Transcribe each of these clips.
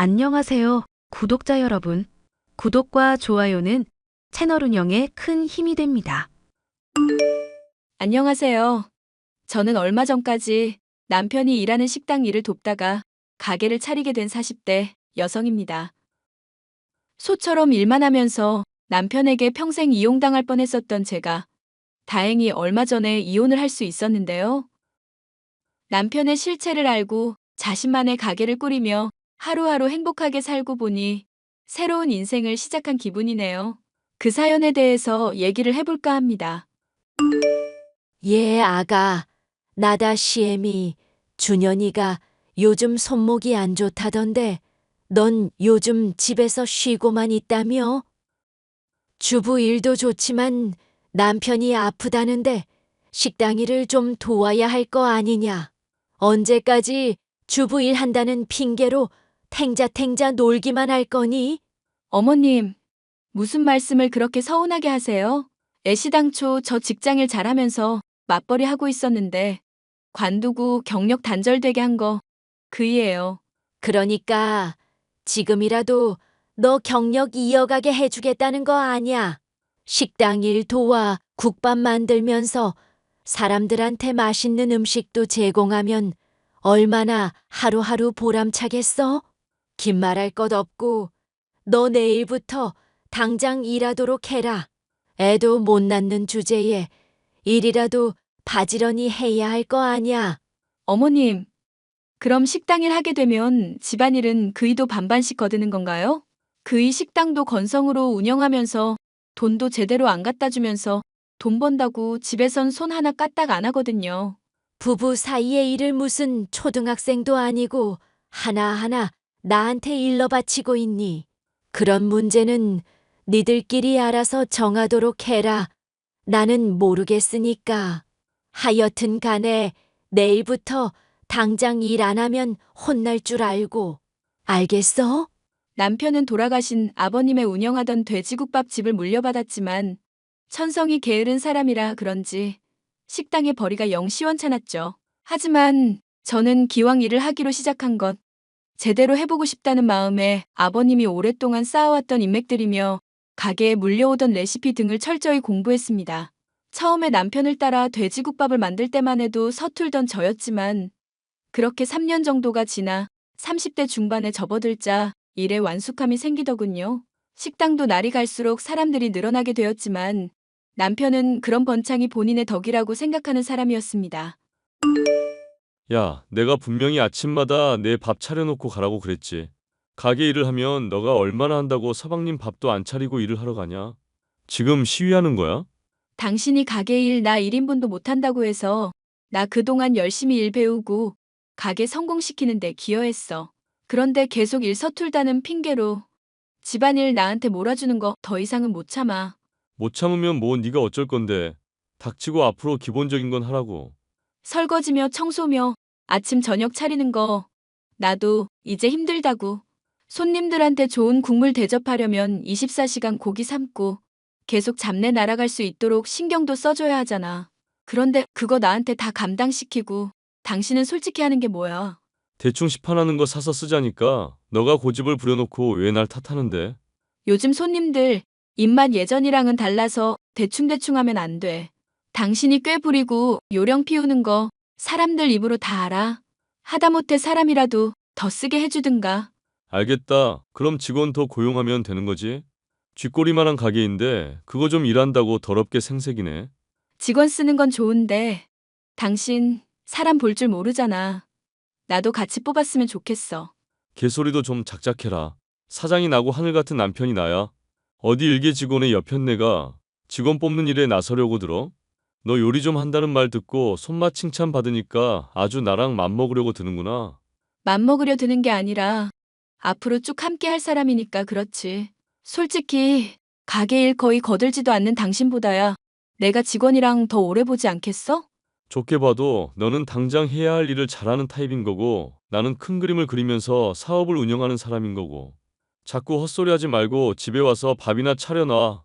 안녕하세요, 구독자 여러분. 구독과 좋아요는 채널 운영에 큰 힘이 됩니다. 안녕하세요. 저는 얼마 전까지 남편이 일하는 식당 일을 돕다가 가게를 차리게 된 40대 여성입니다. 소처럼 일만 하면서 남편에게 평생 이용당할 뻔했었던 제가 다행히 얼마 전에 이혼을 할 수 있었는데요. 남편의 실체를 알고 자신만의 가게를 꾸리며 하루하루 행복하게 살고 보니 새로운 인생을 시작한 기분이네요. 그 사연에 대해서 얘기를 해볼까 합니다. 예, 아가. 나다 시엠이 준현이가 요즘 손목이 안 좋다던데 넌 요즘 집에서 쉬고만 있다며? 주부 일도 좋지만 남편이 아프다는데 식당 일을 좀 도와야 할 거 아니냐? 언제까지 주부 일 한다는 핑계로 탱자탱자 놀기만 할 거니? 어머님, 무슨 말씀을 그렇게 서운하게 하세요? 애시당초 저 직장일 잘하면서 맞벌이 하고 있었는데 관두고 경력 단절되게 한 거 그이예요. 그러니까 지금이라도 너 경력 이어가게 해주겠다는 거 아냐? 식당 일 도와 국밥 만들면서 사람들한테 맛있는 음식도 제공하면 얼마나 하루하루 보람차겠어? 긴 말할 것 없고 너 내일부터 당장 일하도록 해라. 애도 못 낳는 주제에 일이라도 바지런히 해야 할 거 아냐? 어머님, 그럼 식당일 하게 되면 집안일은 그이도 반반씩 거드는 건가요? 그이 식당도 건성으로 운영하면서 돈도 제대로 안 갖다 주면서 돈 번다고 집에선 손 하나 까딱 안 하거든요. 부부 사이의 일을 무슨 초등학생도 아니고 하나하나 나한테 일러 바치고 있니? 그런 문제는 니들끼리 알아서 정하도록 해라. 나는 모르겠으니까. 하여튼 간에 내일부터 당장 일 안 하면 혼날 줄 알고. 알겠어? 남편은 돌아가신 아버님의 운영하던 돼지국밥 집을 물려받았지만 천성이 게으른 사람이라 그런지 식당의 벌이가 영 시원찮았죠. 하지만 저는 기왕 일을 하기로 시작한 것 제대로 해보고 싶다는 마음에 아버님이 오랫동안 쌓아왔던 인맥들이며 가게에 물려오던 레시피 등을 철저히 공부했습니다. 처음에 남편을 따라 돼지국밥을 만들 때만 해도 서툴던 저였지만 그렇게 3년 정도가 지나 30대 중반에 접어들자 일에 완숙함이 생기더군요. 식당도 날이 갈수록 사람들이 늘어나게 되었지만 남편은 그런 번창이 본인의 덕이라고 생각하는 사람이었습니다. 야, 내가 분명히 아침마다 내 밥 차려놓고 가라고 그랬지. 가게 일을 하면 너가 얼마나 한다고 서방님 밥도 안 차리고 일을 하러 가냐? 지금 시위하는 거야? 당신이 가게 일 나 1인분도 못한다고 해서 나 그동안 열심히 일 배우고 가게 성공시키는 데 기여했어. 그런데 계속 일 서툴다는 핑계로 집안일 나한테 몰아주는 거 더 이상은 못 참아. 못 참으면 뭐 네가 어쩔 건데. 닥치고 앞으로 기본적인 건 하라고. 설거지며 청소며 아침 저녁 차리는 거 나도 이제 힘들다고. 손님들한테 좋은 국물 대접하려면 24시간 고기 삶고 계속 잡내 날아갈 수 있도록 신경도 써줘야 하잖아. 그런데 그거 나한테 다 감당시키고 당신은 솔직히 하는 게 뭐야? 대충 시판하는 거 사서 쓰자니까 너가 고집을 부려놓고 왜 날 탓하는데? 요즘 손님들 입맛 예전이랑은 달라서 대충대충 하면 안 돼. 당신이 꽤 부리고 요령 피우는 거 사람들 입으로 다 알아. 하다못해 사람이라도 더 쓰게 해주든가. 알겠다. 그럼 직원 더 고용하면 되는 거지? 쥐꼬리만한 가게인데 그거 좀 일한다고 더럽게 생색이네. 직원 쓰는 건 좋은데 당신 사람 볼 줄 모르잖아. 나도 같이 뽑았으면 좋겠어. 개소리도 좀 작작해라. 사장이 나고 하늘 같은 남편이 나야. 어디 일개 직원의 여편네가 직원 뽑는 일에 나서려고 들어? 너 요리 좀 한다는 말 듣고 손맛 칭찬 받으니까 아주 나랑 맘먹으려고 드는구나. 맘먹으려 드는 게 아니라 앞으로 쭉 함께 할 사람이니까 그렇지. 솔직히 가게 일 거의 거들지도 않는 당신보다야 내가 직원이랑 더 오래 보지 않겠어? 좋게 봐도 너는 당장 해야 할 일을 잘하는 타입인 거고 나는 큰 그림을 그리면서 사업을 운영하는 사람인 거고. 자꾸 헛소리하지 말고 집에 와서 밥이나 차려놔.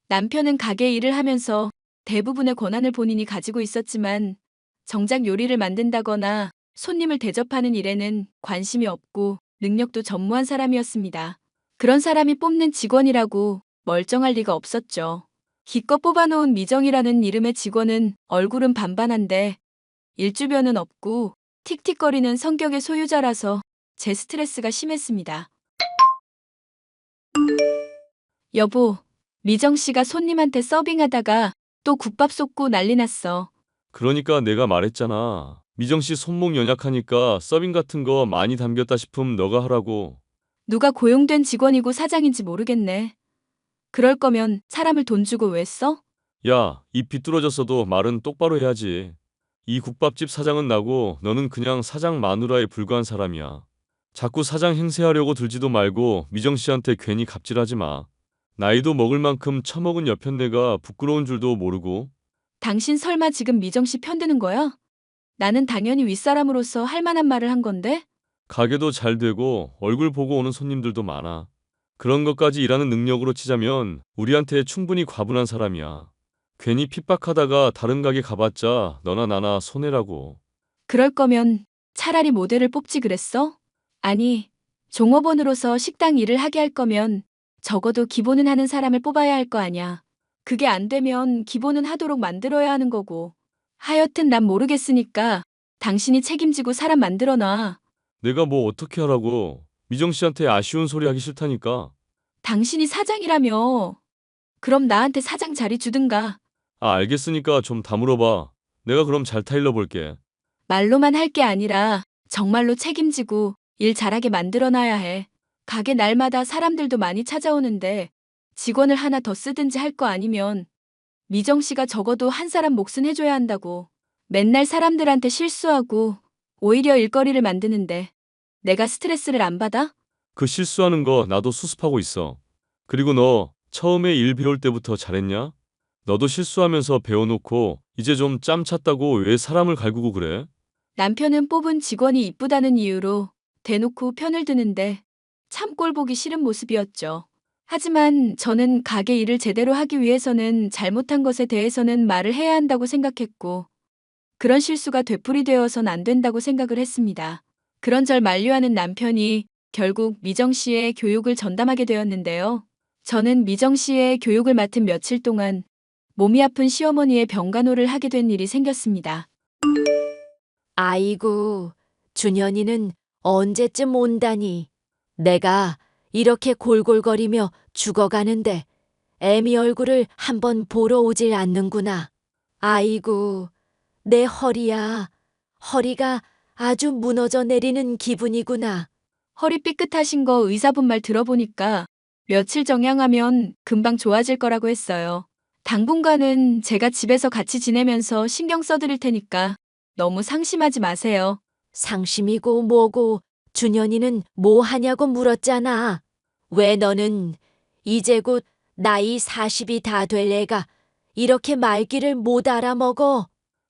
남편은 가게 일을 하면서 대부분의 권한을 본인이 가지고 있었지만 정작 요리를 만든다거나 손님을 대접하는 일에는 관심이 없고 능력도 전무한 사람이었습니다. 그런 사람이 뽑는 직원이라고 멀쩡할 리가 없었죠. 기껏 뽑아놓은 미정이라는 이름의 직원은 얼굴은 반반한데 일주변은 없고 틱틱거리는 성격의 소유자라서 제 스트레스가 심했습니다. 여보, 미정 씨가 손님한테 서빙하다가 또 국밥 쏟고 난리 났어. 그러니까 내가 말했잖아. 미정 씨 손목 연약하니까 서빙 같은 거 많이 담겼다 싶으면 너가 하라고. 누가 고용된 직원이고 사장인지 모르겠네. 그럴 거면 사람을 돈 주고 왜 써? 야, 입 비뚤어졌어도 말은 똑바로 해야지. 이 국밥집 사장은 나고 너는 그냥 사장 마누라에 불과한 사람이야. 자꾸 사장 행세하려고 들지도 말고 미정 씨한테 괜히 갑질하지 마. 나이도 먹을 만큼 처먹은 여편네가 부끄러운 줄도 모르고. 당신 설마 지금 미정 씨 편드는 거야? 나는 당연히 윗사람으로서 할 만한 말을 한 건데? 가게도 잘 되고 얼굴 보고 오는 손님들도 많아. 그런 것까지 일하는 능력으로 치자면 우리한테 충분히 과분한 사람이야. 괜히 핍박하다가 다른 가게 가봤자 너나 나나 손해라고. 그럴 거면 차라리 모델을 뽑지 그랬어? 아니, 종업원으로서 식당 일을 하게 할 거면 적어도 기본은 하는 사람을 뽑아야 할 거 아냐. 그게 안 되면 기본은 하도록 만들어야 하는 거고. 하여튼 난 모르겠으니까 당신이 책임지고 사람 만들어 놔. 내가 뭐 어떻게 하라고. 미정 씨한테 아쉬운 소리 하기 싫다니까. 당신이 사장이라며. 그럼 나한테 사장 자리 주든가. 아, 알겠으니까 좀 다물어봐. 내가 그럼 잘 타일러 볼게. 말로만 할 게 아니라 정말로 책임지고 일 잘하게 만들어 놔야 해. 가게 날마다 사람들도 많이 찾아오는데 직원을 하나 더 쓰든지 할 거 아니면 미정 씨가 적어도 한 사람 몫은 해줘야 한다고. 맨날 사람들한테 실수하고 오히려 일거리를 만드는데 내가 스트레스를 안 받아? 그 실수하는 거 나도 수습하고 있어. 그리고 너 처음에 일 배울 때부터 잘했냐? 너도 실수하면서 배워놓고 이제 좀 짬 찼다고 왜 사람을 갈구고 그래? 남편은 뽑은 직원이 이쁘다는 이유로 대놓고 편을 드는데 참 꼴 보기 싫은 모습이었죠. 하지만 저는 가게 일을 제대로 하기 위해서는 잘못한 것에 대해서는 말을 해야 한다고 생각했고 그런 실수가 되풀이되어선 안 된다고 생각을 했습니다. 그런 절 만류하는 남편이 결국 미정 씨의 교육을 전담하게 되었는데요. 저는 미정 씨의 교육을 맡은 며칠 동안 몸이 아픈 시어머니의 병간호를 하게 된 일이 생겼습니다. 아이고, 준현이는 언제쯤 온다니. 내가 이렇게 골골거리며 죽어가는데 애미 얼굴을 한번 보러 오질 않는구나. 아이고, 내 허리야. 허리가 아주 무너져 내리는 기분이구나. 허리 삐끗하신 거 의사분 말 들어보니까 며칠 정양하면 금방 좋아질 거라고 했어요. 당분간은 제가 집에서 같이 지내면서 신경 써드릴 테니까 너무 상심하지 마세요. 상심이고 뭐고 준현이는 뭐 하냐고 물었잖아. 왜 너는 이제 곧 나이 40이 다 될 애가 이렇게 말귀를 못 알아먹어?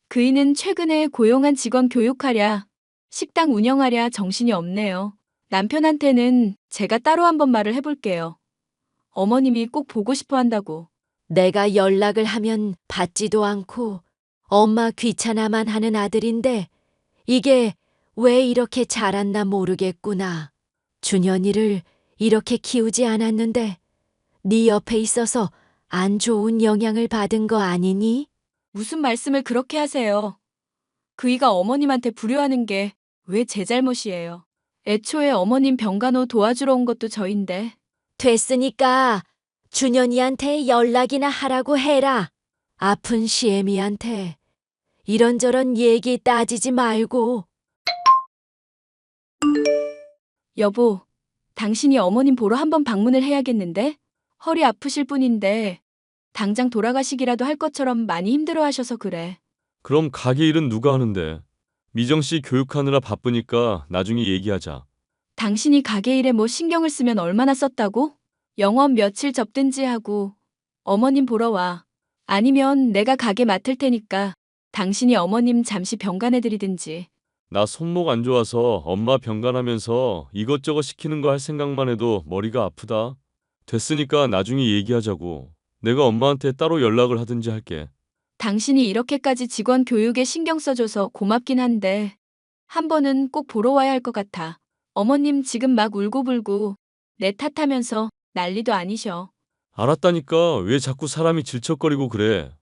그이는 최근에 고용한 직원 교육하랴, 식당 운영하랴 정신이 없네요. 남편한테는 제가 따로 한번 말을 해볼게요. 어머님이 꼭 보고 싶어 한다고. 내가 연락을 하면 받지도 않고 엄마 귀찮아만 하는 아들인데 이게 왜 이렇게 자랐나 모르겠구나. 준현이를 이렇게 키우지 않았는데 네 옆에 있어서 안 좋은 영향을 받은 거 아니니? 무슨 말씀을 그렇게 하세요. 그이가 어머님한테 불효하는 게 왜 제 잘못이에요. 애초에 어머님 병간호 도와주러 온 것도 저인데. 됐으니까 준현이한테 연락이나 하라고 해라. 아픈 시애미한테 이런저런 얘기 따지지 말고. 여보, 당신이 어머님 보러 한번 방문을 해야겠는데? 허리 아프실 분인데 당장 돌아가시기라도 할 것처럼 많이 힘들어하셔서 그래. 그럼 가게 일은 누가 하는데? 미정 씨 교육하느라 바쁘니까 나중에 얘기하자. 당신이 가게 일에 뭐 신경을 쓰면 얼마나 썼다고? 영업 며칠 접든지 하고 어머님 보러 와. 아니면 내가 가게 맡을 테니까 당신이 어머님 잠시 병간해드리든지. 나 손목 안 좋아서 엄마 병간하면서 이것저것 시키는 거 할 생각만 해도 머리가 아프다. 됐으니까 나중에 얘기하자고. 내가 엄마한테 따로 연락을 하든지 할게. 당신이 이렇게까지 직원 교육에 신경 써줘서 고맙긴 한데 한 번은 꼭 보러 와야 할 것 같아. 어머님 지금 막 울고불고 내 탓하면서 난리도 아니셔. 알았다니까 왜 자꾸 사람이 질척거리고 그래.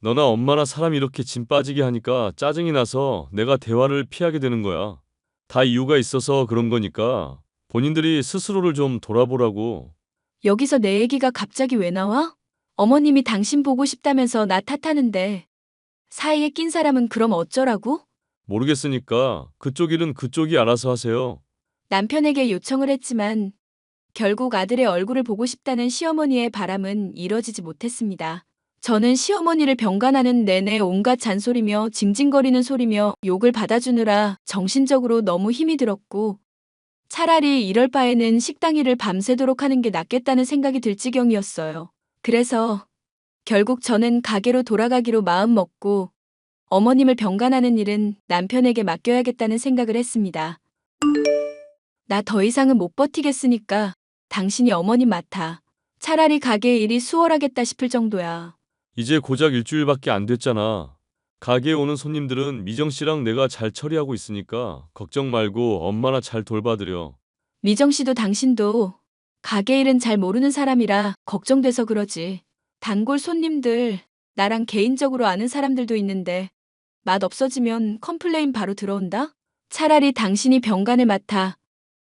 너나 엄마나 사람 이렇게 짐 빠지게 하니까 짜증이 나서 내가 대화를 피하게 되는 거야. 다 이유가 있어서 그런 거니까 본인들이 스스로를 좀 돌아보라고. 여기서 내 얘기가 갑자기 왜 나와? 어머님이 당신 보고 싶다면서 나 탓하는데 사이에 낀 사람은 그럼 어쩌라고? 모르겠으니까 그쪽 일은 그쪽이 알아서 하세요. 남편에게 요청을 했지만 결국 아들의 얼굴을 보고 싶다는 시어머니의 바람은 이뤄지지 못했습니다. 저는 시어머니를 병간하는 내내 온갖 잔소리며 징징거리는 소리며 욕을 받아주느라 정신적으로 너무 힘이 들었고 차라리 이럴 바에는 식당 일을 밤새도록 하는 게 낫겠다는 생각이 들 지경이었어요. 그래서 결국 저는 가게로 돌아가기로 마음먹고 어머님을 병간하는 일은 남편에게 맡겨야겠다는 생각을 했습니다. 나 더 이상은 못 버티겠으니까 당신이 어머님 맡아. 차라리 가게 일이 수월하겠다 싶을 정도야. 이제 고작 일주일밖에 안 됐잖아. 가게에 오는 손님들은 미정 씨랑 내가 잘 처리하고 있으니까 걱정 말고 엄마나 잘 돌봐드려. 미정 씨도 당신도 가게 일은 잘 모르는 사람이라 걱정돼서 그러지. 단골 손님들, 나랑 개인적으로 아는 사람들도 있는데 맛 없어지면 컴플레인 바로 들어온다? 차라리 당신이 병간을 맡아.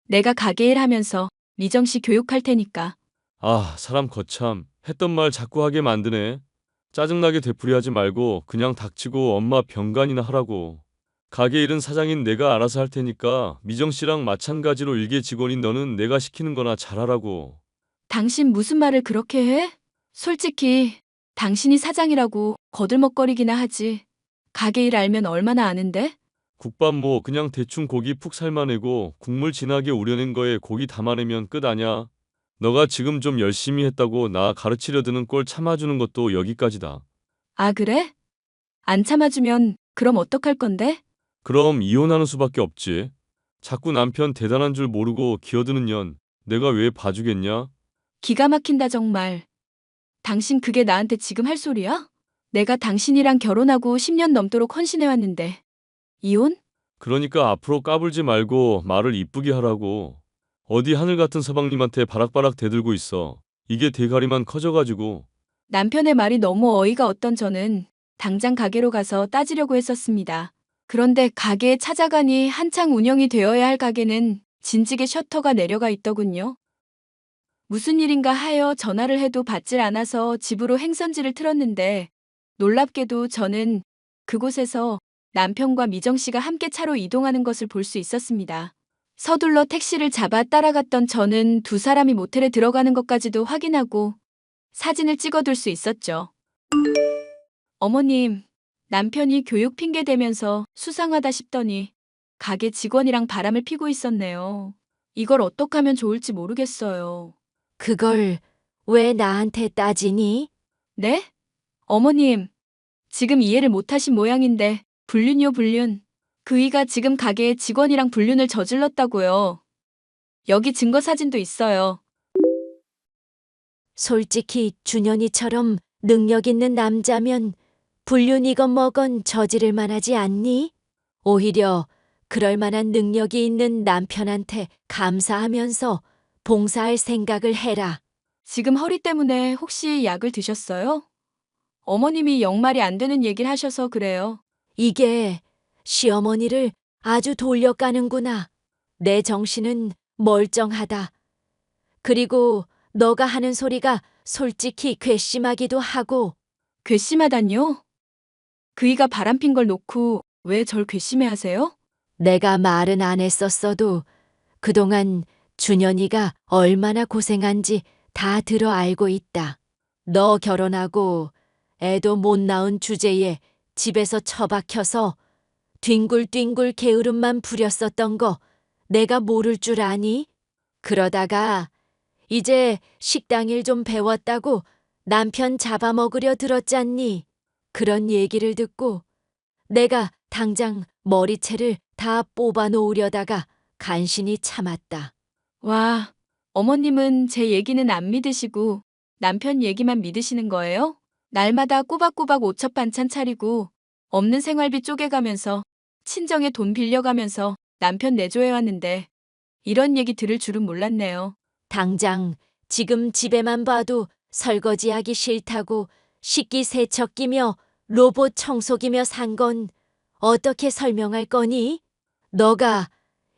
내가 가게 일 하면서 미정 씨 교육할 테니까. 아, 사람 거참 했던 말 자꾸 하게 만드네. 짜증나게 되풀이하지 말고 그냥 닥치고 엄마 병간이나 하라고. 가게 일은 사장인 내가 알아서 할 테니까 미정 씨랑 마찬가지로 일개 직원인 너는 내가 시키는 거나 잘하라고. 당신 무슨 말을 그렇게 해? 솔직히 당신이 사장이라고 거들먹거리기나 하지. 가게 일 알면 얼마나 아는데? 국밥 뭐 그냥 대충 고기 푹 삶아내고 국물 진하게 우려낸 거에 고기 담아내면 끝 아냐? 너가 지금 좀 열심히 했다고 나 가르치려 드는 꼴 참아주는 것도 여기까지다. 아, 그래? 안 참아주면 그럼 어떡할 건데? 그럼 이혼하는 수밖에 없지. 자꾸 남편 대단한 줄 모르고 기어드는 년, 내가 왜 봐주겠냐? 기가 막힌다 정말. 당신 그게 나한테 지금 할 소리야? 내가 당신이랑 결혼하고 10년 넘도록 헌신해왔는데. 이혼? 그러니까 앞으로 까불지 말고 말을 이쁘게 하라고. 어디 하늘 같은 서방님한테 바락바락 대들고 있어. 이게 대가리만 커져가지고. 남편의 말이 너무 어이가 없던 저는 당장 가게로 가서 따지려고 했었습니다. 그런데 가게에 찾아가니 한창 운영이 되어야 할 가게는 진지게 셔터가 내려가 있더군요. 무슨 일인가 하여 전화를 해도 받질 않아서 집으로 행선지를 틀었는데 놀랍게도 저는 그곳에서 남편과 미정 씨가 함께 차로 이동하는 것을 볼 수 있었습니다. 서둘러 택시를 잡아 따라갔던 저는 두 사람이 모텔에 들어가는 것까지도 확인하고 사진을 찍어둘 수 있었죠. 어머님, 남편이 교육 핑계 대면서 수상하다 싶더니 가게 직원이랑 바람을 피고 있었네요. 이걸 어떻게 하면 좋을지 모르겠어요. 그걸 왜 나한테 따지니? 네? 어머님, 지금 이해를 못하신 모양인데 불륜이요 불륜. 그이가 지금 가게에 직원이랑 불륜을 저질렀다고요. 여기 증거 사진도 있어요. 솔직히 준현이처럼 능력 있는 남자면 불륜이건 뭐건 저지를 만하지 않니? 오히려 그럴 만한 능력이 있는 남편한테 감사하면서 봉사할 생각을 해라. 지금 허리 때문에 혹시 약을 드셨어요? 어머님이 영 말이 안 되는 얘기를 하셔서 그래요. 이게 시어머니를 아주 돌려가는구나. 내 정신은 멀쩡하다. 그리고 너가 하는 소리가 솔직히 괘씸하기도 하고 괘씸하다뇨? 그이가 바람핀 걸 놓고 왜 절 괘씸해 하세요? 내가 말은 안 했었어도 그동안 준현이가 얼마나 고생한지 다 들어 알고 있다. 너 결혼하고 애도 못 낳은 주제에 집에서 처박혀서 뒹굴뒹굴 게으름만 부렸었던 거 내가 모를 줄 아니? 그러다가 이제 식당 일 좀 배웠다고 남편 잡아먹으려 들었잖니. 그런 얘기를 듣고 내가 당장 머리채를 다 뽑아 놓으려다가 간신히 참았다. 와, 어머님은 제 얘기는 안 믿으시고 남편 얘기만 믿으시는 거예요? 날마다 꼬박꼬박 오첩 반찬 차리고 없는 생활비 쪼개가면서 친정에 돈 빌려가면서 남편 내조해왔는데 이런 얘기 들을 줄은 몰랐네요. 당장 지금 집에만 봐도 설거지하기 싫다고 식기세척기며 로봇 청소기며 산 건 어떻게 설명할 거니? 너가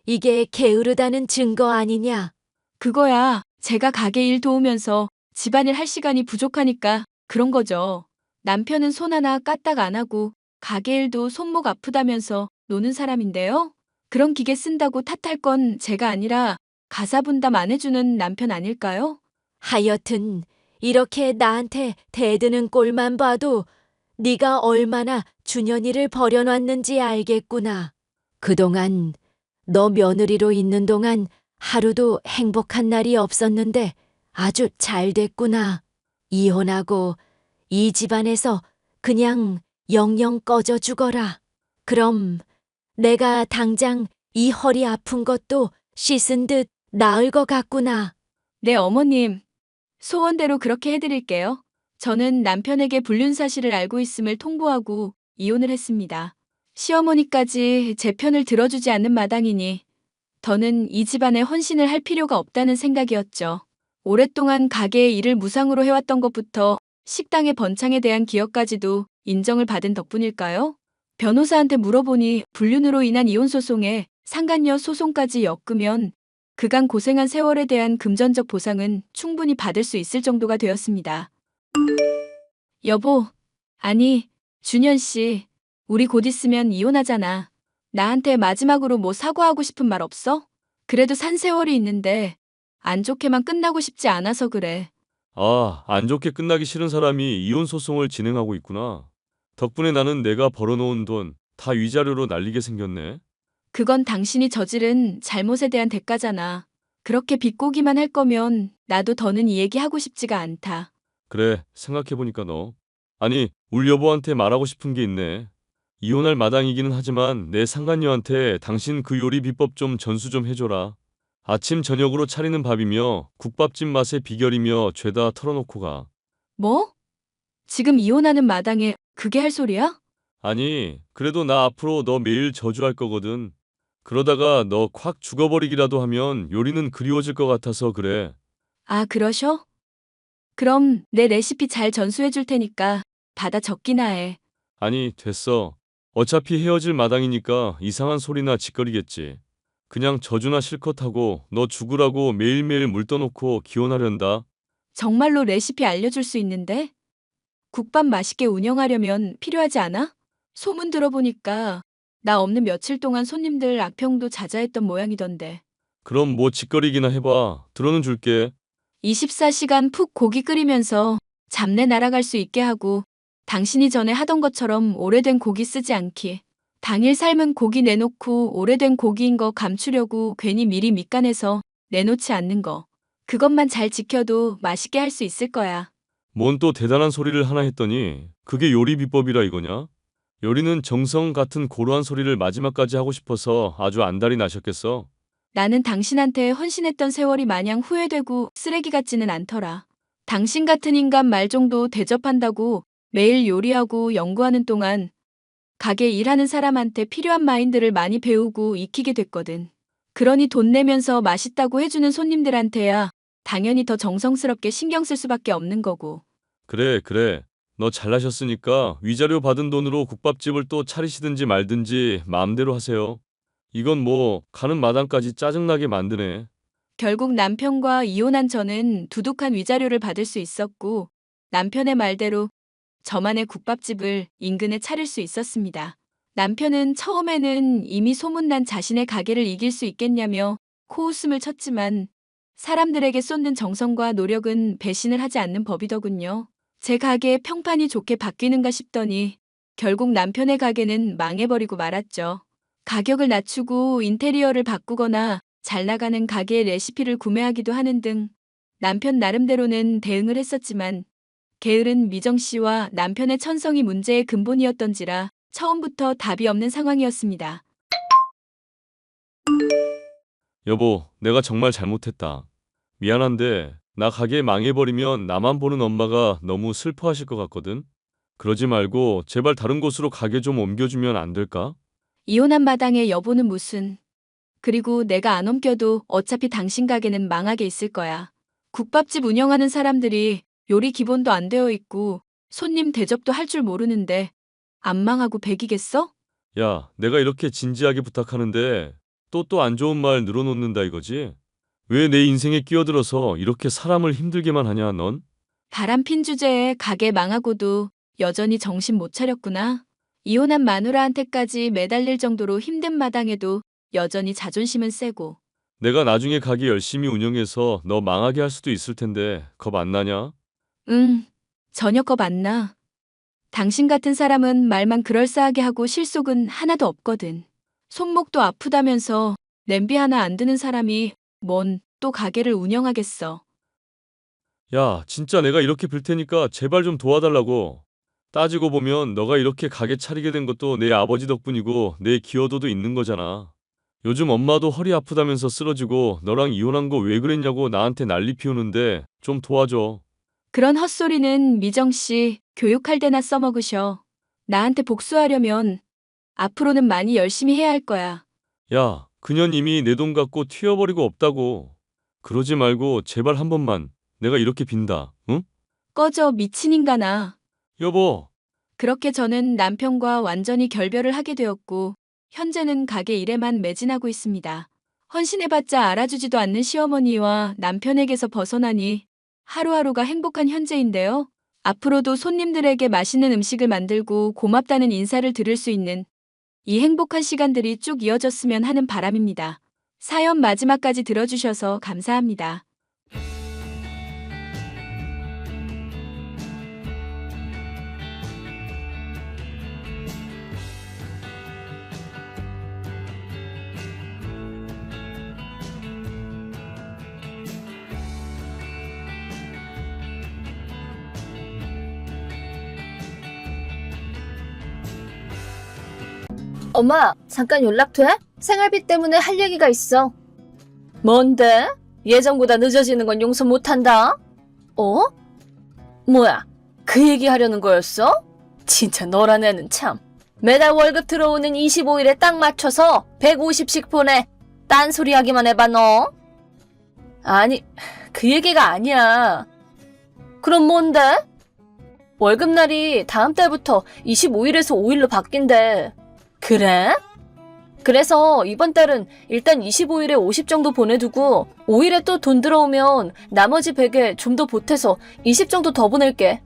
이게 게으르다는 증거 아니냐? 그거야 제가 가게 일 도우면서 집안일 할 시간이 부족하니까 그런 거죠. 남편은 손 하나 까딱 안 하고 가게 일도 손목 아프다면서 노는 사람인데요. 그런 기계 쓴다고 탓할 건 제가 아니라 가사 분담 안 해주는 남편 아닐까요? 하여튼 이렇게 나한테 대드는 꼴만 봐도 네가 얼마나 준현이를 버려놨는지 알겠구나. 그동안 너 며느리로 있는 동안 하루도 행복한 날이 없었는데 아주 잘 됐구나. 이혼하고 이 집안에서 그냥 영영 꺼져 죽어라. 그럼 내가 당장 이 허리 아픈 것도 씻은 듯 나을 것 같구나. 네, 어머님. 소원대로 그렇게 해드릴게요. 저는 남편에게 불륜 사실을 알고 있음을 통보하고 이혼을 했습니다. 시어머니까지 제 편을 들어주지 않는 마당이니 더는 이 집안에 헌신을 할 필요가 없다는 생각이었죠. 오랫동안 가게의 일을 무상으로 해왔던 것부터 식당의 번창에 대한 기여까지도 인정을 받은 덕분일까요? 변호사한테 물어보니 불륜으로 인한 이혼 소송에 상간녀 소송까지 엮으면 그간 고생한 세월에 대한 금전적 보상은 충분히 받을 수 있을 정도가 되었습니다. 여보, 아니, 준현 씨, 우리 곧 있으면 이혼하잖아. 나한테 마지막으로 뭐 사과하고 싶은 말 없어? 그래도 산 세월이 있는데 안 좋게만 끝나고 싶지 않아서 그래. 아, 안 좋게 끝나기 싫은 사람이 이혼 소송을 진행하고 있구나. 덕분에 나는 내가 벌어놓은 돈 다 위자료로 날리게 생겼네. 그건 당신이 저지른 잘못에 대한 대가잖아. 그렇게 비꼬기만 할 거면 나도 더는 이 얘기 하고 싶지가 않다. 그래, 생각해보니까 너. 아니, 울 여보한테 말하고 싶은 게 있네. 이혼할 마당이기는 하지만 내 상간녀한테 당신 그 요리 비법 좀 전수 좀 해줘라. 아침 저녁으로 차리는 밥이며 국밥집 맛의 비결이며 죄다 털어놓고 가. 뭐? 지금 이혼하는 마당에 그게 할 소리야? 아니, 그래도 나 앞으로 너 매일 저주할 거거든. 그러다가 너 콱 죽어버리기라도 하면 요리는 그리워질 것 같아서 그래. 아, 그러셔? 그럼 내 레시피 잘 전수해 줄 테니까 받아 적기나 해. 아니, 됐어. 어차피 헤어질 마당이니까 이상한 소리나 짓거리겠지. 그냥 저주나 실컷 하고 너 죽으라고 매일매일 물 떠놓고 기원하련다. 정말로 레시피 알려줄 수 있는데? 국밥 맛있게 운영하려면 필요하지 않아? 소문 들어보니까 나 없는 며칠 동안 손님들 악평도 자자했던 모양이던데. 그럼 뭐 짓거리기나 해봐. 들어는 줄게. 24시간 푹 고기 끓이면서 잡내 날아갈 수 있게 하고 당신이 전에 하던 것처럼 오래된 고기 쓰지 않기. 당일 삶은 고기 내놓고 오래된 고기인 거 감추려고 괜히 미리 밑간해서 내놓지 않는 거. 그것만 잘 지켜도 맛있게 할 수 있을 거야. 뭔 또 대단한 소리를 하나 했더니 그게 요리 비법이라 이거냐? 요리는 정성 같은 고루한 소리를 마지막까지 하고 싶어서 아주 안달이 나셨겠어. 나는 당신한테 헌신했던 세월이 마냥 후회되고 쓰레기 같지는 않더라. 당신 같은 인간 말 정도 대접한다고 매일 요리하고 연구하는 동안 가게 일하는 사람한테 필요한 마인드를 많이 배우고 익히게 됐거든. 그러니 돈 내면서 맛있다고 해주는 손님들한테야 당연히 더 정성스럽게 신경 쓸 수밖에 없는 거고. 그래, 그래. 너 잘나셨으니까 위자료 받은 돈으로 국밥집을 또 차리시든지 말든지 마음대로 하세요. 이건 뭐 가는 마당까지 짜증나게 만드네. 결국 남편과 이혼한 저는 두둑한 위자료를 받을 수 있었고 남편의 말대로 저만의 국밥집을 인근에 차릴 수 있었습니다. 남편은 처음에는 이미 소문난 자신의 가게를 이길 수 있겠냐며 코웃음을 쳤지만 사람들에게 쏟는 정성과 노력은 배신을 하지 않는 법이더군요. 제 가게의 평판이 좋게 바뀌는가 싶더니 결국 남편의 가게는 망해버리고 말았죠. 가격을 낮추고 인테리어를 바꾸거나 잘 나가는 가게의 레시피를 구매하기도 하는 등 남편 나름대로는 대응을 했었지만 게으른 미정 씨와 남편의 천성이 문제의 근본이었던지라 처음부터 답이 없는 상황이었습니다. 여보, 내가 정말 잘못했다. 미안한데 나 가게 망해버리면 나만 보는 엄마가 너무 슬퍼하실 것 같거든. 그러지 말고 제발 다른 곳으로 가게 좀 옮겨주면 안 될까? 이혼한 마당에 여보는 무슨. 그리고 내가 안 옮겨도 어차피 당신 가게는 망하게 있을 거야. 국밥집 운영하는 사람들이 요리 기본도 안 되어 있고 손님 대접도 할 줄 모르는데 안 망하고 백이겠어? 야, 내가 이렇게 진지하게 부탁하는데 또 안 좋은 말 늘어놓는다 이거지? 왜 내 인생에 끼어들어서 이렇게 사람을 힘들게만 하냐, 넌? 바람핀 주제에 가게 망하고도 여전히 정신 못 차렸구나. 이혼한 마누라한테까지 매달릴 정도로 힘든 마당에도 여전히 자존심은 세고. 내가 나중에 가게 열심히 운영해서 너 망하게 할 수도 있을 텐데 겁 안 나냐? 응, 전혀 겁 안 나. 당신 같은 사람은 말만 그럴싸하게 하고 실속은 하나도 없거든. 손목도 아프다면서 냄비 하나 안 드는 사람이 뭔 또 가게를 운영하겠어. 야, 진짜 내가 이렇게 빌 테니까 제발 좀 도와달라고. 따지고 보면 너가 이렇게 가게 차리게 된 것도 내 아버지 덕분이고 내 기여도도 있는 거잖아. 요즘 엄마도 허리 아프다면서 쓰러지고 너랑 이혼한 거 왜 그랬냐고 나한테 난리 피우는데 좀 도와줘. 그런 헛소리는 미정 씨 교육할 때나 써먹으셔. 나한테 복수하려면 앞으로는 많이 열심히 해야 할 거야. 야, 그년 이미 내 돈 갖고 튀어버리고 없다고. 그러지 말고 제발 한 번만. 내가 이렇게 빈다. 응? 꺼져 미친 인간아. 여보. 그렇게 저는 남편과 완전히 결별을 하게 되었고 현재는 가게 일에만 매진하고 있습니다. 헌신해봤자 알아주지도 않는 시어머니와 남편에게서 벗어나니 하루하루가 행복한 현재인데요. 앞으로도 손님들에게 맛있는 음식을 만들고 고맙다는 인사를 들을 수 있는 이 행복한 시간들이 쭉 이어졌으면 하는 바람입니다. 사연 마지막까지 들어주셔서 감사합니다. 엄마, 잠깐 연락 돼? 생활비 때문에 할 얘기가 있어. 뭔데? 예정보다 늦어지는 건 용서 못한다. 어? 뭐야, 그 얘기 하려는 거였어? 진짜 너란 애는 참. 매달 월급 들어오는 25일에 딱 맞춰서 150씩 보내. 딴소리 하기만 해봐, 너. 아니, 그 얘기가 아니야. 그럼 뭔데? 월급날이 다음 달부터 25일에서 5일로 바뀐대. 그래? 그래서 이번 달은 일단 25일에 50 정도 보내두고 5일에 또 돈 들어오면 나머지 100에 좀 더 보태서 20 정도 더 보낼게.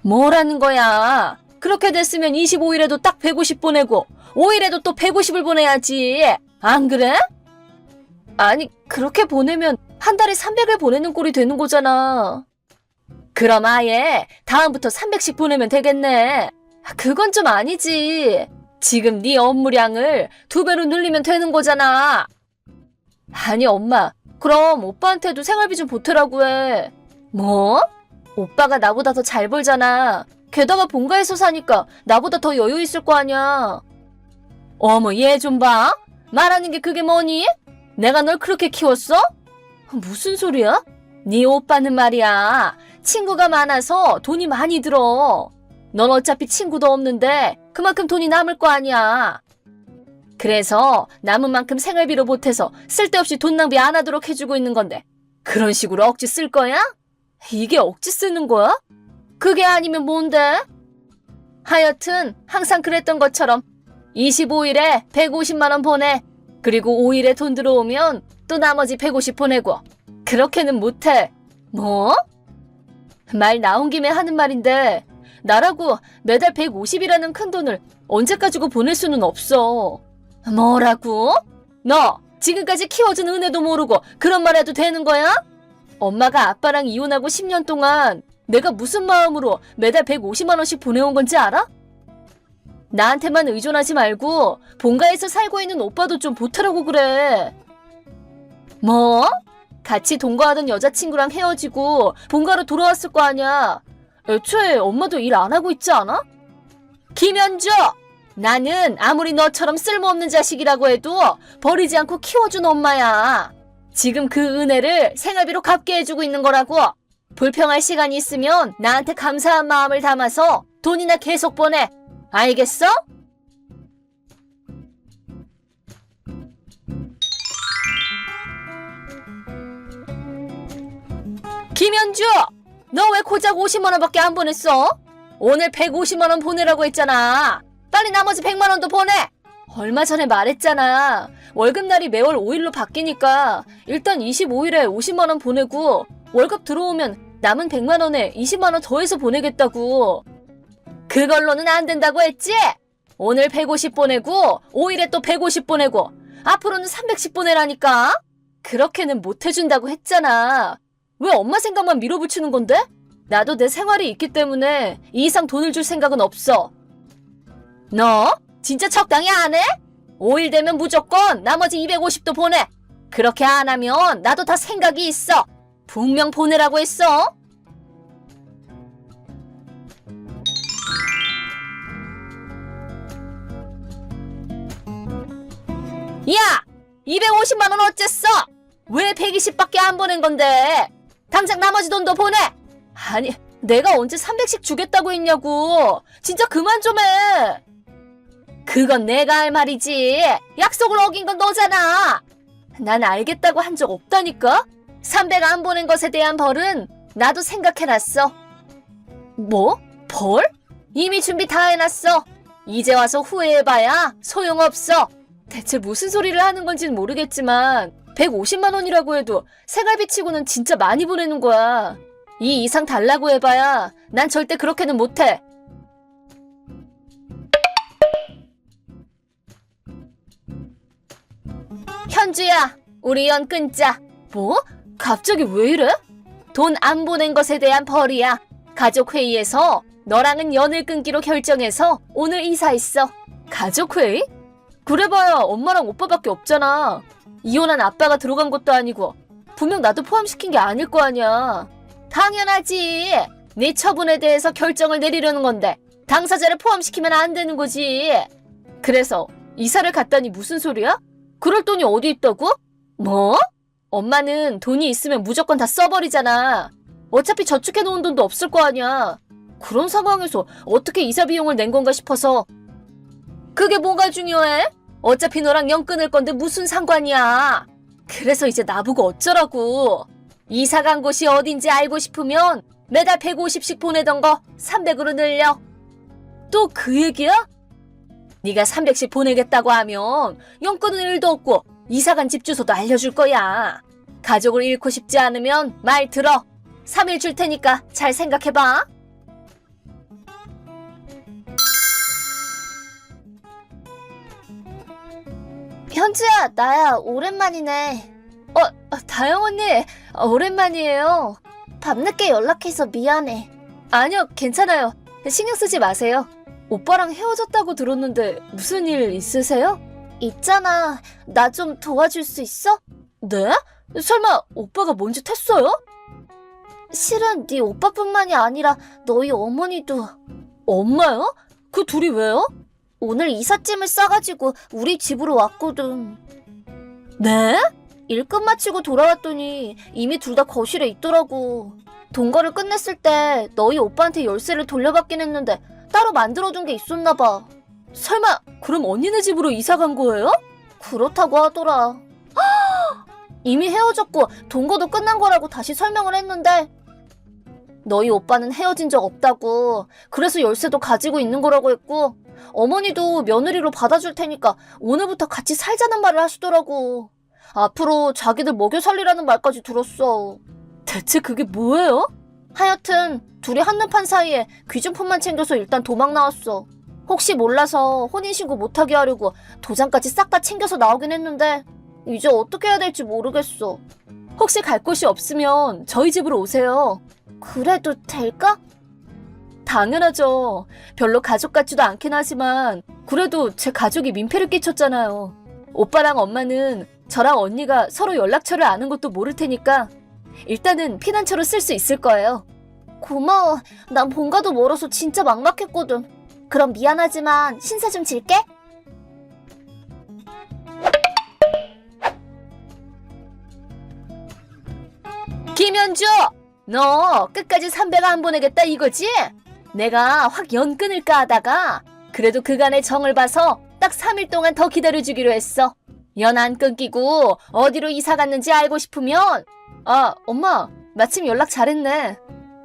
뭐라는 거야? 그렇게 됐으면 25일에도 딱 150 보내고 5일에도 또 150을 보내야지. 안 그래? 아니, 그렇게 보내면 한 달에 300을 보내는 꼴이 되는 거잖아. 그럼 아예 다음부터 300씩 보내면 되겠네. 그건 좀 아니지. 지금 네 업무량을 2배로 늘리면 되는 거잖아. 아니 엄마, 그럼 오빠한테도 생활비 좀 보태라고 해. 뭐? 오빠가 나보다 더 잘 벌잖아. 게다가 본가에서 사니까 나보다 더 여유 있을 거 아니야. 어머, 얘 좀 봐. 말하는 게 그게 뭐니? 내가 널 그렇게 키웠어? 무슨 소리야? 네 오빠는 말이야, 친구가 많아서 돈이 많이 들어. 넌 어차피 친구도 없는데 그만큼 돈이 남을 거 아니야. 그래서 남은 만큼 생활비로 보태서 쓸데없이 돈 낭비 안 하도록 해주고 있는 건데 그런 식으로 억지 쓸 거야? 이게 억지 쓰는 거야? 그게 아니면 뭔데? 하여튼 항상 그랬던 것처럼 25일에 150만 원 보내. 그리고 5일에 돈 들어오면 또 나머지 150 보내고. 그렇게는 못해. 뭐? 말 나온 김에 하는 말인데 나라고 매달 150이라는 큰 돈을 언제 가지고 보낼 수는 없어. 뭐라고? 너 지금까지 키워준 은혜도 모르고 그런 말 해도 되는 거야? 엄마가 아빠랑 이혼하고 10년 동안 내가 무슨 마음으로 매달 150만 원씩 보내온 건지 알아? 나한테만 의존하지 말고 본가에서 살고 있는 오빠도 좀 보태라고 그래. 뭐? 같이 동거하던 여자친구랑 헤어지고 본가로 돌아왔을 거 아니야. 애초에 엄마도 일 안 하고 있지 않아? 김현주! 나는 아무리 너처럼 쓸모없는 자식이라고 해도 버리지 않고 키워준 엄마야. 지금 그 은혜를 생활비로 갚게 해주고 있는 거라고. 불평할 시간이 있으면 나한테 감사한 마음을 담아서 돈이나 계속 보내. 알겠어? 김현주! 너 왜 고작 50만 원밖에 안 보냈어? 오늘 150만 원 보내라고 했잖아. 빨리 나머지 100만 원도 보내! 얼마 전에 말했잖아. 월급날이 매월 5일로 바뀌니까 일단 25일에 50만 원 보내고 월급 들어오면 남은 100만 원에 20만 원 더해서 보내겠다고. 그걸로는 안 된다고 했지? 오늘 150 보내고 5일에 또 150 보내고 앞으로는 300씩 보내라니까? 그렇게는 못 해준다고 했잖아. 왜 엄마 생각만 밀어붙이는 건데? 나도 내 생활이 있기 때문에 이 이상 돈을 줄 생각은 없어. 너 진짜 적당히 안 해? 5일 되면 무조건 나머지 250도 보내. 그렇게 안 하면 나도 다 생각이 있어. 분명 보내라고 했어. 야! 250만 원 어쨌어? 왜 120밖에 안 보낸 건데? 당장 나머지 돈도 보내! 아니, 내가 언제 300씩 주겠다고 했냐고. 진짜 그만 좀 해. 그건 내가 할 말이지. 약속을 어긴 건 너잖아. 난 알겠다고 한 적 없다니까? 300 안 보낸 것에 대한 벌은 나도 생각해놨어. 뭐? 벌? 이미 준비 다 해놨어. 이제 와서 후회해봐야 소용없어. 대체 무슨 소리를 하는 건지는 모르겠지만 150만 원이라고 해도 생활비 치고는 진짜 많이 보내는 거야. 이 이상 달라고 해봐야 난 절대 그렇게는 못해. 현주야, 우리 연 끊자. 뭐? 갑자기 왜 이래? 돈 안 보낸 것에 대한 벌이야. 가족회의에서 너랑은 연을 끊기로 결정해서 오늘 이사했어. 가족회의? 그래봐야 엄마랑 오빠밖에 없잖아. 이혼한 아빠가 들어간 것도 아니고 분명 나도 포함시킨 게 아닐 거 아니야. 당연하지. 네 처분에 대해서 결정을 내리려는 건데 당사자를 포함시키면 안 되는 거지. 그래서 이사를 갔다니 무슨 소리야? 그럴 돈이 어디 있다고? 뭐? 엄마는 돈이 있으면 무조건 다 써버리잖아. 어차피 저축해놓은 돈도 없을 거 아니야. 그런 상황에서 어떻게 이사 비용을 낸 건가 싶어서. 그게 뭐가 중요해? 어차피 너랑 연 끊을 건데 무슨 상관이야. 그래서 이제 나보고 어쩌라고. 이사 간 곳이 어딘지 알고 싶으면 매달 150씩 보내던 거 300으로 늘려. 또 그 얘기야? 네가 300씩 보내겠다고 하면 연 끊을 일도 없고 이사 간 집 주소도 알려줄 거야. 가족을 잃고 싶지 않으면 말 들어. 3일 줄 테니까 잘 생각해봐. 현주야, 나야. 오랜만이네. 다영 언니. 오랜만이에요. 밤늦게 연락해서 미안해. 아니요, 괜찮아요. 신경 쓰지 마세요. 오빠랑 헤어졌다고 들었는데 무슨 일 있으세요? 있잖아. 나 좀 도와줄 수 있어? 네? 설마 오빠가 뭔 짓 했어요? 실은 네 오빠뿐만이 아니라 너희 어머니도. 엄마요? 그 둘이 왜요? 오늘 이삿짐을 싸가지고 우리 집으로 왔거든. 네? 일 끝마치고 돌아왔더니 이미 둘 다 거실에 있더라고. 동거를 끝냈을 때 너희 오빠한테 열쇠를 돌려받긴 했는데 따로 만들어둔 게 있었나 봐. 설마 그럼 언니네 집으로 이사 간 거예요? 그렇다고 하더라. 이미 헤어졌고 동거도 끝난 거라고 다시 설명을 했는데 너희 오빠는 헤어진 적 없다고. 그래서 열쇠도 가지고 있는 거라고 했고 어머니도 며느리로 받아줄 테니까 오늘부터 같이 살자는 말을 하시더라고. 앞으로 자기들 먹여 살리라는 말까지 들었어. 대체 그게 뭐예요? 하여튼 둘이 한눈판 사이에 귀중품만 챙겨서 일단 도망 나왔어. 혹시 몰라서 혼인신고 못하게 하려고 도장까지 싹 다 챙겨서 나오긴 했는데 이제 어떻게 해야 될지 모르겠어. 혹시 갈 곳이 없으면 저희 집으로 오세요. 그래도 될까? 당연하죠. 별로 가족 같지도 않긴 하지만 그래도 제 가족이 민폐를 끼쳤잖아요. 오빠랑 엄마는 저랑 언니가 서로 연락처를 아는 것도 모를 테니까 일단은 피난처로 쓸 수 있을 거예요. 고마워. 난 본가도 멀어서 진짜 막막했거든. 그럼 미안하지만 신세 좀 질게. 김현주! 너 끝까지 300 안 보내겠다 이거지? 내가 확 연 끊을까 하다가 그래도 그간의 정을 봐서 딱 3일 동안 더 기다려주기로 했어. 연 안 끊기고 어디로 이사 갔는지 알고 싶으면 엄마, 마침 연락 잘했네.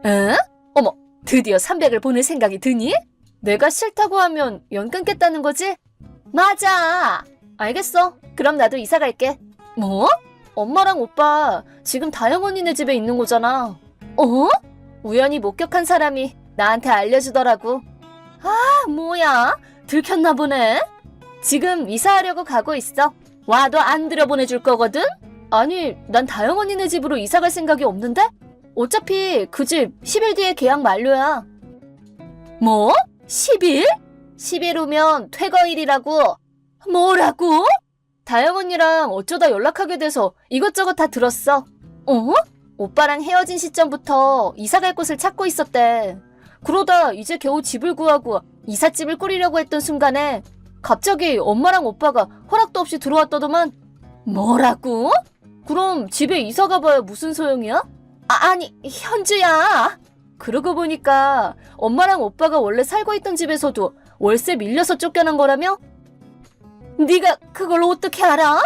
에? 어머, 드디어 300을 보낼 생각이 드니? 내가 싫다고 하면 연 끊겠다는 거지? 맞아. 알겠어. 그럼 나도 이사 갈게. 뭐? 엄마랑 오빠 지금 다영 언니네 집에 있는 거잖아. 어? 우연히 목격한 사람이 나한테 알려주더라고. 아, 뭐야? 들켰나 보네. 지금 이사하려고 가고 있어. 와도 안 들여보내줄 거거든? 아니, 난 다영 언니네 집으로 이사 갈 생각이 없는데? 어차피 그 집 10일 뒤에 계약 만료야. 뭐? 10일? 10일 후면 퇴거일이라고. 뭐라고? 다영 언니랑 어쩌다 연락하게 돼서 이것저것 다 들었어. 어? 오빠랑 헤어진 시점부터 이사 갈 곳을 찾고 있었대. 그러다 이제 겨우 집을 구하고 이삿집을 꾸리려고 했던 순간에 갑자기 엄마랑 오빠가 허락도 없이 들어왔다더만. 뭐라고? 그럼 집에 이사 가봐야 무슨 소용이야? 아니, 현주야. 그러고 보니까 엄마랑 오빠가 원래 살고 있던 집에서도 월세 밀려서 쫓겨난 거라며? 네가 그걸 어떻게 알아?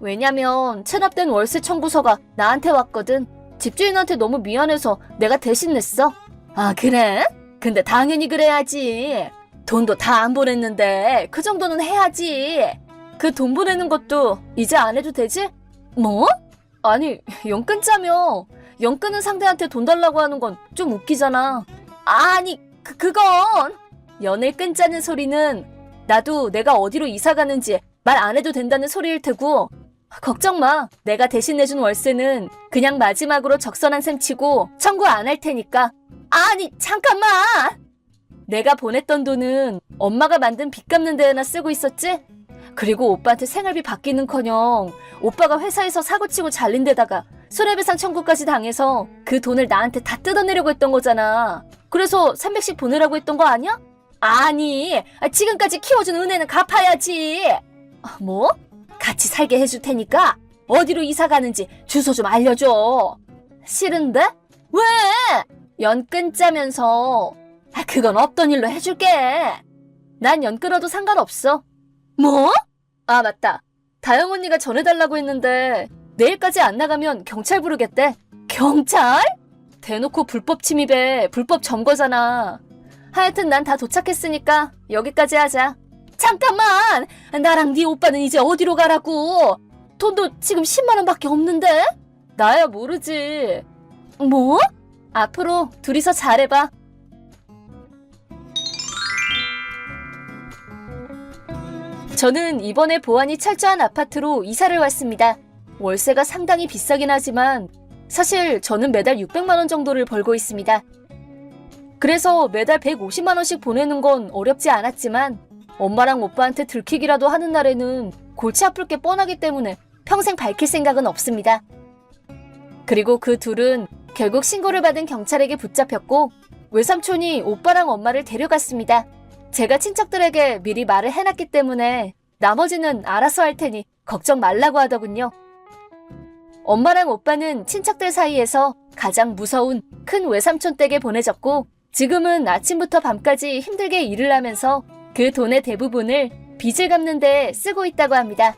왜냐면 체납된 월세 청구서가 나한테 왔거든. 집주인한테 너무 미안해서 내가 대신 냈어. 아, 그래? 근데 당연히 그래야지. 돈도 다 안 보냈는데 그 정도는 해야지. 그 돈 보내는 것도 이제 안 해도 되지? 뭐? 아니, 연 끊자며. 연 끊은 상대한테 돈 달라고 하는 건 좀 웃기잖아. 아니, 그건 연을 끊자는 소리는 나도 내가 어디로 이사 가는지 말 안 해도 된다는 소리일 테고, 걱정 마. 내가 대신 내준 월세는 그냥 마지막으로 적선한 셈 치고 청구 안 할 테니까. 아니, 잠깐만. 내가 보냈던 돈은 엄마가 만든 빚 갚는 데에나 쓰고 있었지? 그리고 오빠한테 생활비 받기는커녕 오빠가 회사에서 사고치고 잘린 데다가 손해배상 청구까지 당해서 그 돈을 나한테 다 뜯어내려고 했던 거잖아. 그래서 300씩 보내라고 했던 거 아니야? 아니, 지금까지 키워준 은혜는 갚아야지. 뭐? 같이 살게 해줄 테니까 어디로 이사 가는지 주소 좀 알려줘. 싫은데? 왜? 연 끊자면서. 그건 없던 일로 해줄게. 난 연 끊어도 상관없어. 뭐? 아, 맞다. 다영 언니가 전해달라고 했는데 내일까지 안 나가면 경찰 부르겠대. 경찰? 대놓고 불법 침입에 불법 점거잖아. 하여튼 난 다 도착했으니까 여기까지 하자. 잠깐만! 나랑 네 오빠는 이제 어디로 가라고? 돈도 지금 10만 원밖에 없는데? 나야 모르지. 뭐? 앞으로 둘이서 잘해봐. 저는 이번에 보안이 철저한 아파트로 이사를 왔습니다. 월세가 상당히 비싸긴 하지만 사실 저는 매달 600만 원 정도를 벌고 있습니다. 그래서 매달 150만 원씩 보내는 건 어렵지 않았지만 엄마랑 오빠한테 들키기라도 하는 날에는 골치 아플 게 뻔하기 때문에 평생 밝힐 생각은 없습니다. 그리고 그 둘은 결국 신고를 받은 경찰에게 붙잡혔고 외삼촌이 오빠랑 엄마를 데려갔습니다. 제가 친척들에게 미리 말을 해놨기 때문에 나머지는 알아서 할 테니 걱정 말라고 하더군요. 엄마랑 오빠는 친척들 사이에서 가장 무서운 큰 외삼촌 댁에 보내졌고 지금은 아침부터 밤까지 힘들게 일을 하면서 그 돈의 대부분을 빚을 갚는 데 쓰고 있다고 합니다.